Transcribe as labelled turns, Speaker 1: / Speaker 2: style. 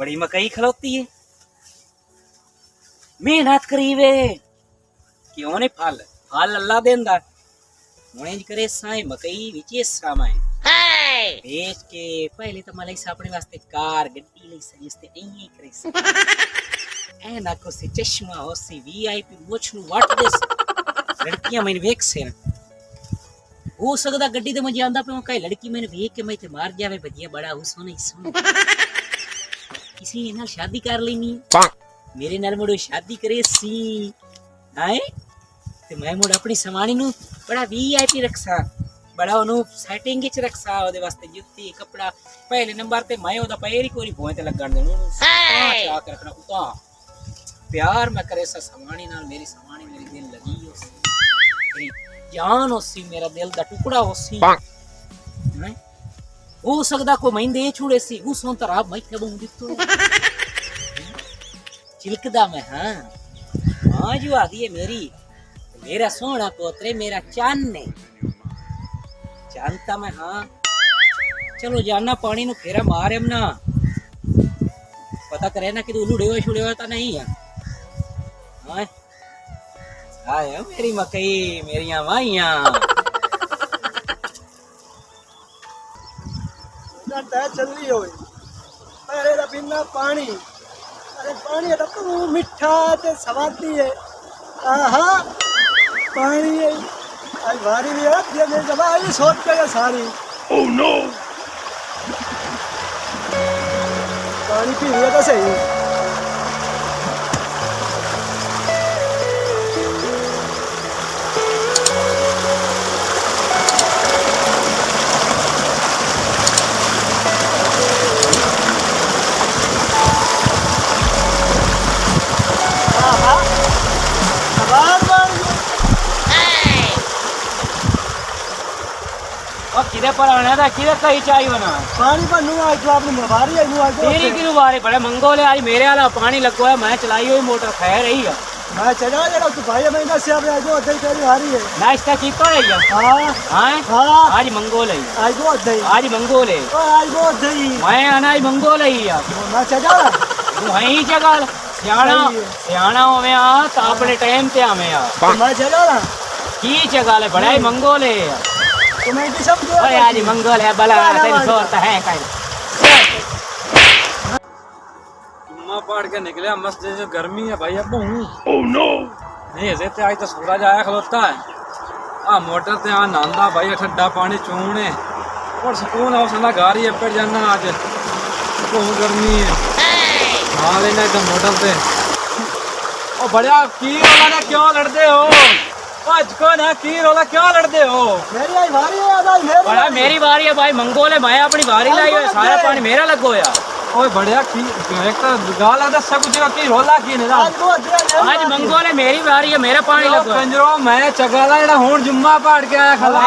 Speaker 1: बड़ी मकई खलोती है मेहनत करी वे क्यों ने फल फल अल्लाह देंदा हुणे करे साए मकई विचे सामाए बेच के पहले तो मलाई अपने वास्ते कार गड्डी लई सजते नहीं करे ए ना को से चश्मा हो सी वीआईपी मोछ नु वाट दे लड़कियां मैंने वेख से हो सकदा गड्डी ते मजे आंदा पे कई लड़की मैंने वेख के मैं ते मार जावे भजिया बड़ा हो सोना किसी नाल शादी कर लेनी मेरे नाल मुड़ो शादी करे सी हाय ते मैं मुड़ अपनी समानी नु बड़ा वीआईपी रखसा बड़ा ओनु सेटिंग विच रखसा ओदे वास्ते जुत्ती कपड़ा पहले नंबर ते मैं ओदा पैर ही कोई भोए ते लगण देनु आ कर रखना उता प्यार मैं करे सा समानी नाल मेरी समानी मेरी दिल लगी होसी मेरी जान होसी मेरा दिल दा टुकड़ा होसी हो सकदा को मैं दे छुड़े सी उस सोन तरा मैं ते बूं दित्तो चिलकदा मैं हां जो आ गई है मेरी मेरा सोना पोतरे मेरा चांद ने जानता मैं हाँ चलो जाना पानी नु फेरा मारे ना पता करे ना कि तू लुड़े हुए तो नहीं है हाँ आया मेरी मकई मेरिया माइया
Speaker 2: चली हो अरे दा पीना पानी अरे पानी तो तू मिठा ते स्वादी है आहा पानी है आज भारी भी है ये मेरी जमा आई सोच के सारी ओह नो पानी पी लिया तो सही
Speaker 1: किधे पर आना था किधे कहीं चाहिए बना
Speaker 2: पानी पर नु आज तो आपने मवारी है नु आज
Speaker 1: तेरी की बारे बड़े मंगोले आज मेरे वाला पानी लगो है मैं चलाई हुई मोटर खैर रही है
Speaker 2: मैं चला जरा तू भाई मैं दस आप आज वो अधई तेरी हारी है
Speaker 1: नाश्ता की तो है
Speaker 2: हां
Speaker 1: हां आज मंगोल है
Speaker 2: आज वो अधई
Speaker 1: आज मंगोल है
Speaker 2: आज वो अधई
Speaker 1: मैं आना आज मंगोल है यार
Speaker 2: मैं चला
Speaker 1: तू वहीं जगह सियाना होवे आ तो अपने टाइम पे आवे आ
Speaker 2: मैं चला
Speaker 1: की जगह ले बड़ा ही मंगोल है
Speaker 2: तुम्हें की समझो
Speaker 1: अरे आज मंगोल है भला तेरी सोच है काई
Speaker 3: जुम्मा पढ़ के निकले मस्त जैसे गर्मी है भाई अब ओह नो नहीं ऐसे तो आज तो सूरज आया खलोता है आ मोटर ते आ नांदा भाई ठंडा पानी चूने और सुकून हो सना गाड़ी पे जाना आज बहुत गर्मी है हां लेना एकदम मोटर पे ओ बढ़िया की रोला ना क्यों लड़ते हो आज को ना की रोला क्यों लड़ते हो
Speaker 2: मेरी आई बारी है आज मेरी
Speaker 1: बड़ा मेरी बारी है भाई मंगोल है मैं अपनी बारी लाई है सारा पानी मेरा लगो यार
Speaker 3: ओए बढ़िया की एक तो गाल आदा सब कुछ की रोला की ने
Speaker 2: आज वो अधई
Speaker 1: आज मंगोल है मेरी बारी है मेरा पानी लगो
Speaker 3: कंजरो मैं चगाला जेड़ा हुन जुम्मा पढ़ के आया खला